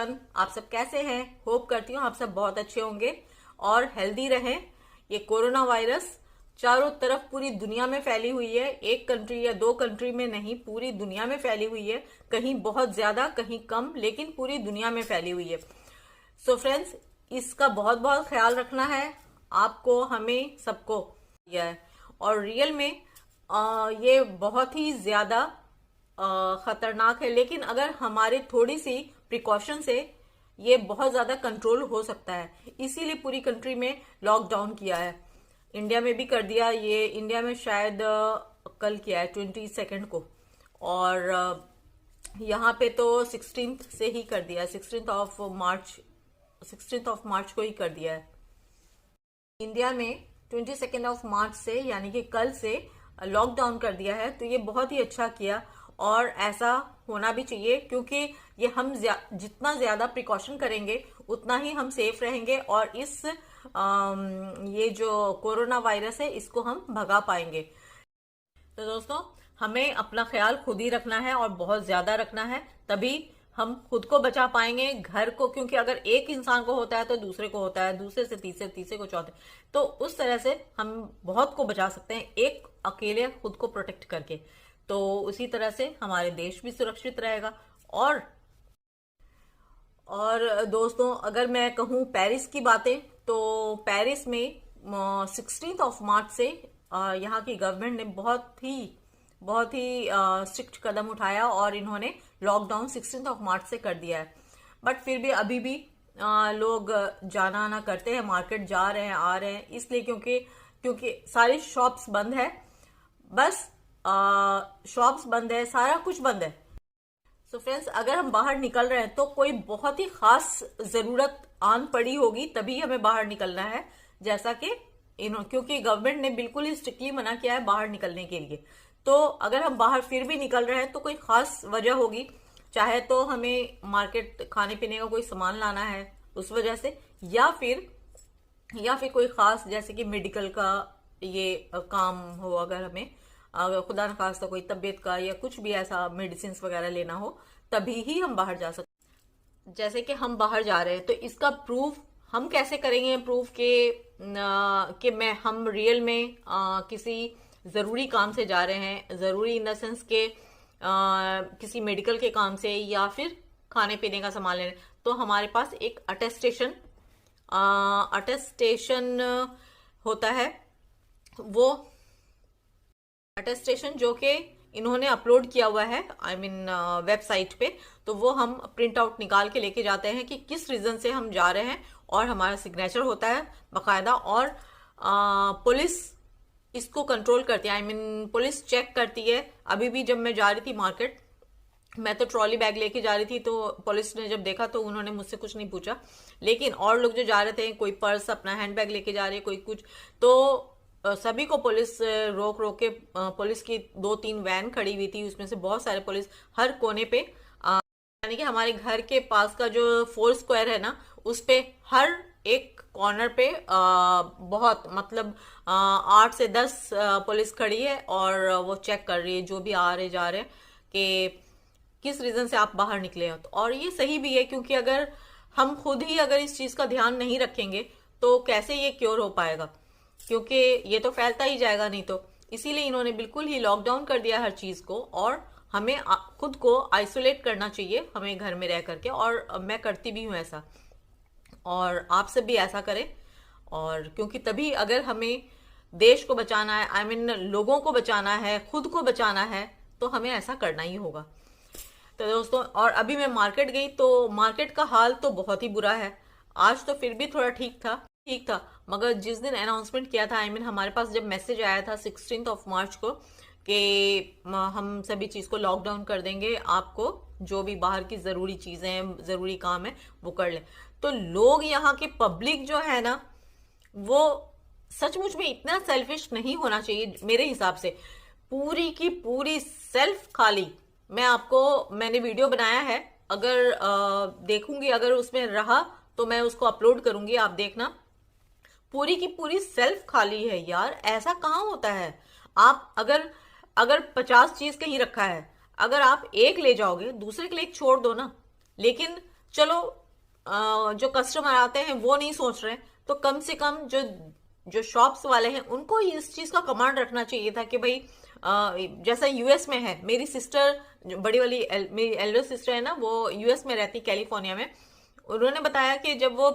Everyone, आप सब कैसे हैं? होप करती हूँ आप सब बहुत अच्छे होंगे और हेल्दी रहें। ये कोरोना वायरस चारों तरफ पूरी दुनिया में फैली हुई है, एक कंट्री या दो कंट्री में नहीं, पूरी दुनिया में फैली हुई है। कहीं बहुत ज्यादा, कहीं कम, लेकिन पूरी दुनिया में फैली हुई है। सो फ्रेंड्स, इसका बहुत बहुत ख्याल रखना है आपको, हमें, सबको। यह है और रियल में ये बहुत ही ज्यादा खतरनाक है, लेकिन अगर हमारे थोड़ी सी प्रिकॉशन से ये बहुत ज्यादा कंट्रोल हो सकता है। इसीलिए पूरी कंट्री में लॉकडाउन किया है। इंडिया में भी कर दिया, ये इंडिया में शायद कल किया है 22 को, और यहाँ पे तो 16 से ही कर दिया है, 16 ऑफ मार्च को ही कर दिया है। इंडिया में 22 मार्च से यानी कि कल से लॉकडाउन कर दिया है। तो ये बहुत ही अच्छा किया और ऐसा होना भी चाहिए, क्योंकि ये हम जितना ज्यादा प्रिकॉशन करेंगे उतना ही हम सेफ रहेंगे और इस ये जो कोरोना वायरस है इसको हम भगा पाएंगे। तो दोस्तों, हमें अपना ख्याल खुद ही रखना है और बहुत ज्यादा रखना है, तभी हम खुद को बचा पाएंगे, घर को, क्योंकि अगर एक इंसान को होता है तो दूसरे को होता है, दूसरे से तीसरे, तीसरे को चौथे, तो उस तरह से हम बहुत को बचा सकते हैं एक अकेले खुद को प्रोटेक्ट करके। तो उसी तरह से हमारे देश भी सुरक्षित रहेगा। और दोस्तों, अगर मैं कहूँ पेरिस की बातें, तो पेरिस में 16 मार्च से यहाँ की गवर्नमेंट ने बहुत ही स्ट्रिक्ट कदम उठाया और इन्होंने लॉकडाउन 16 मार्च से कर दिया है। बट फिर भी अभी भी लोग जाना आना करते हैं, मार्केट जा रहे हैं, आ रहे हैं, इसलिए क्योंकि सारी शॉप्स बंद है, बस शॉप्स बंद है, सारा कुछ बंद है। सो फ्रेंड्स, अगर हम बाहर निकल रहे हैं तो कोई बहुत ही खास जरूरत आन पड़ी होगी तभी हमें बाहर निकलना है, जैसा कि क्योंकि गवर्नमेंट ने बिल्कुल ही स्ट्रिक्टली मना किया है बाहर निकलने के लिए। तो अगर हम बाहर फिर भी निकल रहे हैं तो कोई खास वजह होगी, चाहे तो हमें मार्केट खाने पीने का कोई सामान लाना है उस वजह से, या फिर कोई खास जैसे कि मेडिकल का ये काम हो, अगर हमें खुदा न खास्ता कोई तबीयत का या कुछ भी ऐसा मेडिसिन वगैरह लेना हो, तभी ही हम बाहर जा सकते। जैसे कि हम बाहर जा रहे हैं तो इसका प्रूफ हम कैसे करेंगे? प्रूफ कि हम रियल में किसी जरूरी काम से जा रहे हैं, जरूरी इन द सेंस के किसी मेडिकल के काम से या फिर खाने पीने का सामान लेने, तो हमारे पास एक अटेस्टेशन होता है। वो अटेस्टेशन जो कि इन्होंने अपलोड किया हुआ है वेबसाइट पे, तो वो हम प्रिंट आउट निकाल के लेके जाते हैं कि किस रीजन से हम जा रहे हैं, और हमारा सिग्नेचर होता है बाकायदा, और पुलिस इसको कंट्रोल करती है, पुलिस चेक करती है। अभी भी जब मैं जा रही थी मार्केट, मैं तो ट्रॉली बैग लेके जा रही थी, तो पुलिस ने जब देखा तो उन्होंने मुझसे कुछ नहीं पूछा, लेकिन और लोग जो जा रहे थे, कोई पर्स अपना हैंड बैग लेके जा रहे, कोई कुछ, तो सभी को पुलिस रोक के, पुलिस की 2-3 वैन खड़ी हुई थी, उसमें से बहुत सारे पुलिस हर कोने पे, यानी कि हमारे घर के पास का जो 4 स्क्वायर है ना, उस पे हर एक कॉर्नर पे बहुत 8 से 10 पुलिस खड़ी है और वो चेक कर रही है जो भी आ रहे जा रहे कि किस रीजन से आप बाहर निकले हो। और ये सही भी है, क्योंकि अगर हम खुद ही अगर इस चीज का ध्यान नहीं रखेंगे तो कैसे ये क्योर हो पाएगा, क्योंकि ये तो फैलता ही जाएगा नहीं। तो इसीलिए इन्होंने बिल्कुल ही लॉकडाउन कर दिया हर चीज को, और हमें खुद को आइसोलेट करना चाहिए, हमें घर में रह करके, और मैं करती भी हूँ ऐसा, और आप सब भी ऐसा करें। और क्योंकि तभी अगर हमें देश को बचाना है, लोगों को बचाना है, खुद को बचाना है, तो हमें ऐसा करना ही होगा। तो दोस्तों, और अभी मैं मार्केट गई तो मार्केट का हाल तो बहुत ही बुरा है। आज तो फिर भी थोड़ा ठीक था, मगर जिस दिन अनाउंसमेंट किया था, हमारे पास जब मैसेज आया था 16 मार्च को कि हम सभी चीज को लॉकडाउन कर देंगे, आपको जो भी बाहर की जरूरी चीजें, जरूरी काम है वो कर ले, तो लोग, यहाँ के पब्लिक जो है ना, वो सचमुच में इतना सेल्फिश नहीं होना चाहिए मेरे हिसाब से। पूरी की पूरी सेल्फ खाली। मैंने वीडियो बनाया है, अगर देखूंगी, अगर उसमें रहा तो मैं उसको अपलोड करूंगी, आप देखना। पूरी की पूरी सेल्फ खाली है यार, ऐसा कहाँ होता है? आप अगर 50 चीज कहीं रखा है, अगर आप एक ले जाओगे, दूसरे के लिए एक छोड़ दो ना, लेकिन चलो जो कस्टमर आते हैं वो नहीं सोच रहे हैं, तो कम से कम जो जो शॉप्स वाले हैं उनको इस चीज का कमांड रखना चाहिए था कि भाई जैसा यूएस में है। मेरी सिस्टर जो बड़ी वाली मेरी एल्डर सिस्टर है ना, वो यूएस में रहती, कैलिफोर्निया में। उन्होंने बताया कि जब वो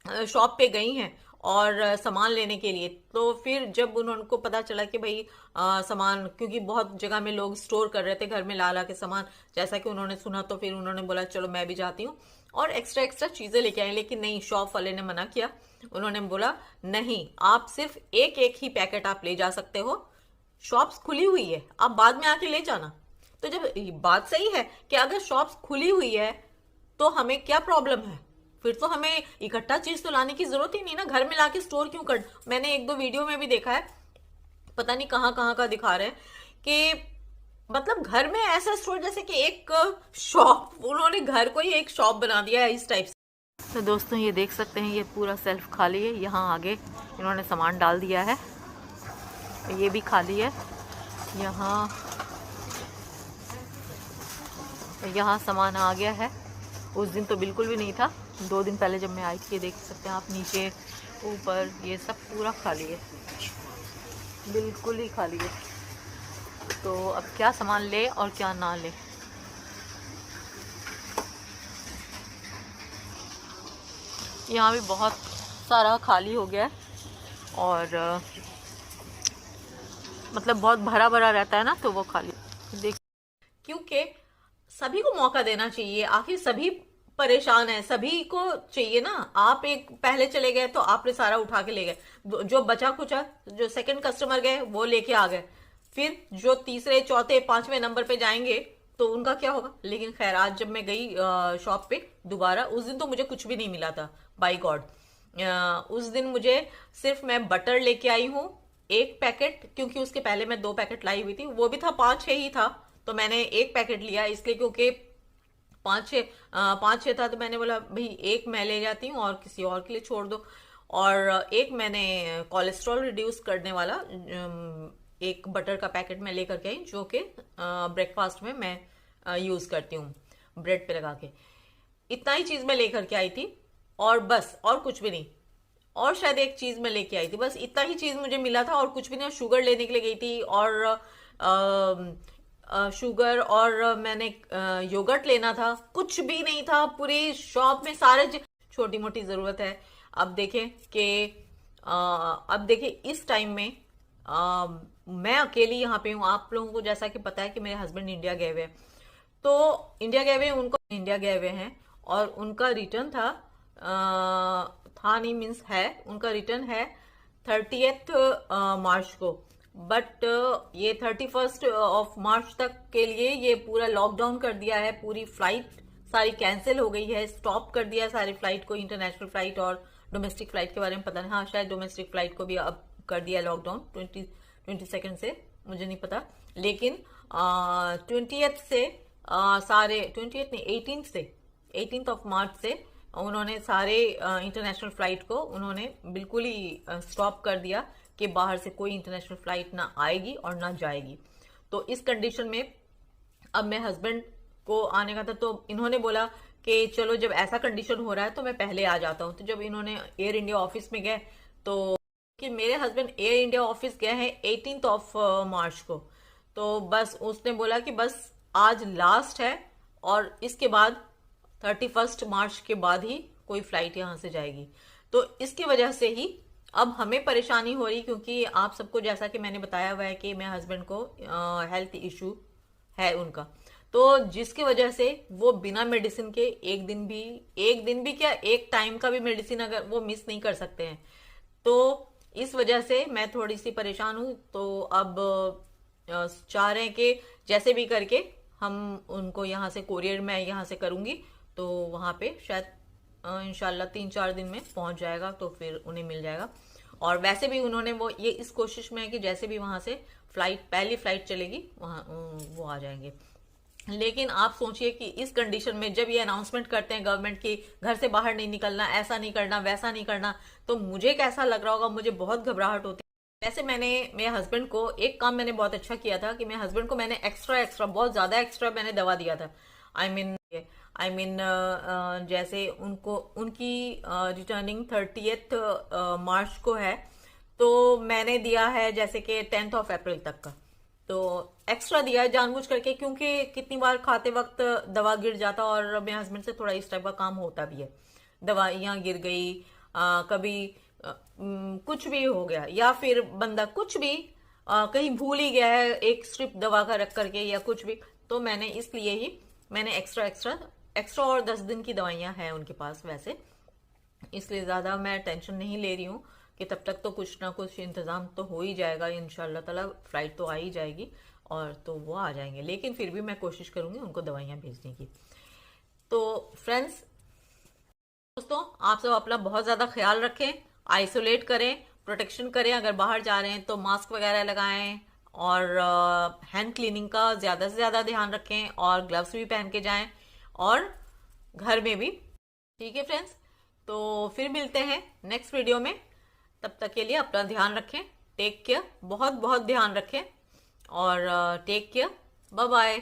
शॉप पे गई हैं और सामान लेने के लिए, तो फिर जब उनको पता चला कि भाई सामान, क्योंकि बहुत जगह में लोग स्टोर कर रहे थे घर में ला ला के सामान, जैसा कि उन्होंने सुना, तो फिर उन्होंने बोला चलो मैं भी जाती हूँ और एक्स्ट्रा एक्स्ट्रा चीजें लेके आई। लेकिन नहीं, शॉप वाले ने मना किया। उन्होंने बोला नहीं, आप सिर्फ एक एक ही पैकेट आप ले जा सकते हो, शॉप्स खुली हुई है, आप बाद में आके ले जाना। तो जब बात सही है कि अगर शॉप्स खुली हुई है तो हमें क्या प्रॉब्लम है, फिर तो हमें इकट्ठा चीज तो लाने की जरूरत ही नहीं ना, घर में लाके स्टोर क्यों कर। मैंने एक दो वीडियो में भी देखा है, पता नहीं कहाँ कहाँ का दिखा रहे हैं कि मतलब घर में ऐसा स्टोर जैसे कि एक शॉप, उन्होंने घर को ही एक शॉप बना दिया है इस टाइप से। तो दोस्तों ये देख सकते हैं, ये पूरा सेल्फ खाली है। यहाँ आगे इन्होंने सामान डाल दिया है, ये भी खाली है। यहाँ सामान आ गया है। उस दिन तो बिल्कुल भी नहीं था, 2 दिन पहले जब मैं आई थी। ये देख सकते हैं आप, नीचे ऊपर ये सब पूरा खाली है, बिल्कुल ही खाली है। तो अब क्या सामान ले और क्या ना ले। यहाँ भी बहुत सारा खाली हो गया है और मतलब बहुत भरा भरा रहता है ना, तो वो खाली देख, क्योंकि सभी को मौका देना चाहिए। आखिर सभी परेशान है, सभी को चाहिए ना। आप एक पहले चले गए तो आपने सारा उठा के ले गए, जो बचा कुचा, जो सेकंड कस्टमर गए वो लेके आ गए, फिर जो तीसरे चौथे पांचवें नंबर पे जाएंगे तो उनका क्या होगा। लेकिन खैर, आज जब मैं गई शॉप पे दोबारा, उस दिन तो मुझे कुछ भी नहीं मिला था, बाय गॉड। उस दिन मुझे सिर्फ, मैं बटर लेके आई हूँ 1 पैकेट, क्योंकि उसके पहले मैं 2 पैकेट लाई हुई थी, वो भी था 5-6 ही था, तो मैंने 1 पैकेट लिया इसलिए क्योंकि 5-6 था, तो मैंने बोला भाई 1 मैं ले जाती हूँ और किसी और के लिए छोड़ दो। और 1 मैंने कोलेस्ट्रॉल रिड्यूस करने वाला 1 बटर का पैकेट मैं लेकर के आई, जो कि ब्रेकफास्ट में मैं यूज करती हूँ ब्रेड पे लगा के। इतना ही चीज मैं लेकर के आई थी और बस, और कुछ भी नहीं। और शायद 1 चीज मैं लेके आई थी, बस इतना ही चीज मुझे मिला था और कुछ भी नहीं। शुगर लेने के लिए गई थी और शुगर, और मैंने योगर्ट लेना था, कुछ भी नहीं था पूरी शॉप में। सारे छोटी मोटी जरूरत है। अब देखें कि अब देखिए इस टाइम में मैं अकेली यहाँ पे हूँ। आप लोगों को जैसा कि पता है कि मेरे हस्बैंड इंडिया गए हुए हैं, तो इंडिया गए हुए, उनको इंडिया गए हुए हैं और उनका रिटर्न था नहीं, मीन्स है, उनका रिटर्न है 30th मार्च को। बट ये 31st ऑफ मार्च तक के लिए ये पूरा लॉकडाउन कर दिया है, पूरी फ्लाइट सारी कैंसिल हो गई है, स्टॉप कर दिया है सारी फ्लाइट को, इंटरनेशनल फ्लाइट और डोमेस्टिक फ्लाइट के बारे में पता नहीं। हाँ, शायद डोमेस्टिक फ्लाइट को भी अब कर दिया लॉकडाउन 22 से, मुझे नहीं पता। लेकिन 20th से सारे 20th नहीं 18th से 18th ऑफ मार्च से उन्होंने सारे इंटरनेशनल फ्लाइट को उन्होंने बिल्कुल ही स्टॉप कर दिया कि बाहर से कोई इंटरनेशनल फ्लाइट ना आएगी और ना जाएगी। तो इस कंडीशन में अब मेरे हस्बैंड को आने का था, तो इन्होंने बोला कि चलो जब ऐसा कंडीशन हो रहा है तो मैं पहले आ जाता हूँ। तो जब इन्होंने एयर इंडिया ऑफिस में गए, तो कि मेरे हस्बैंड एयर इंडिया ऑफिस गए हैं 18th ऑफ मार्च को, तो बस उसने बोला कि बस आज लास्ट है और इसके बाद 31st मार्च के बाद ही कोई फ्लाइट यहाँ से जाएगी। तो इसकी वजह से ही अब हमें परेशानी हो रही, क्योंकि आप सबको जैसा कि मैंने बताया हुआ है कि मेरे हस्बैंड को हेल्थ इशू है उनका, तो जिसकी वजह से वो बिना मेडिसिन के एक दिन भी क्या, एक टाइम का भी मेडिसिन अगर वो मिस नहीं कर सकते हैं। तो इस वजह से मैं थोड़ी सी परेशान हूं। तो अब चाह रहे हैं कि जैसे भी करके हम उनको यहाँ से कोरियर मैं यहाँ से करूंगी, तो वहां पे शायद इंशाल्लाह 3-4 दिन में पहुंच जाएगा, तो फिर उन्हें मिल जाएगा। और वैसे भी उन्होंने वो ये इस कोशिश में है कि जैसे भी वहां से पहली फ्लाइट चलेगी वहां वो आ जाएंगे। लेकिन आप सोचिए कि इस कंडीशन में जब ये अनाउंसमेंट करते हैं गवर्नमेंट की घर से बाहर नहीं निकलना, ऐसा नहीं करना, वैसा नहीं करना, तो मुझे कैसा लग रहा होगा, मुझे बहुत घबराहट होती है। वैसे मैंने मेरे हस्बैंड को एक काम मैंने बहुत अच्छा किया था कि मेरे हस्बैंड को मैंने एक्स्ट्रा बहुत ज्यादा एक्स्ट्रा मैंने दवा दिया था। आई मीन आई मीन जैसे उनको उनकी रिटर्निंग 30th मार्च को है, तो मैंने दिया है जैसे कि 10th ऑफ अप्रैल तक का। तो एक्स्ट्रा दिया है जानबूझ करके, क्योंकि कितनी बार खाते वक्त दवा गिर जाता, और मेरे हस्बैंड से थोड़ा इस टाइप का काम होता भी है, दवाइयाँ गिर गई, कभी कुछ भी हो गया, या फिर बंदा कुछ भी कहीं भूल ही गया है एक स्ट्रिप दवा का रख करके या कुछ भी, तो मैंने इसलिए ही मैंने एक्स्ट्रा और 10 दिन की दवाइयाँ हैं उनके पास वैसे, इसलिए ज़्यादा मैं टेंशन नहीं ले रही हूँ कि तब तक तो कुछ ना कुछ इंतज़ाम तो हो ही जाएगा इंशाल्लाह ताला, फ्लाइट तो आ ही जाएगी और तो वो आ जाएंगे, लेकिन फिर भी मैं कोशिश करूँगी उनको दवाइयाँ भेजने की। तो फ्रेंड्स, दोस्तों, आप सब अपना बहुत ज़्यादा ख्याल रखें, आइसोलेट करें, प्रोटेक्शन करें, अगर बाहर जा रहे हैं तो मास्क वगैरह लगाएं, और हैंड क्लीनिंग का ज़्यादा से ज़्यादा ध्यान रखें, और ग्लव्स भी पहन के जाएं, और घर में भी। ठीक है फ्रेंड्स, तो फिर मिलते हैं नेक्स्ट वीडियो में, तब तक के लिए अपना ध्यान रखें, टेक केयर, बहुत बहुत ध्यान रखें, और टेक केयर, बाय बाय।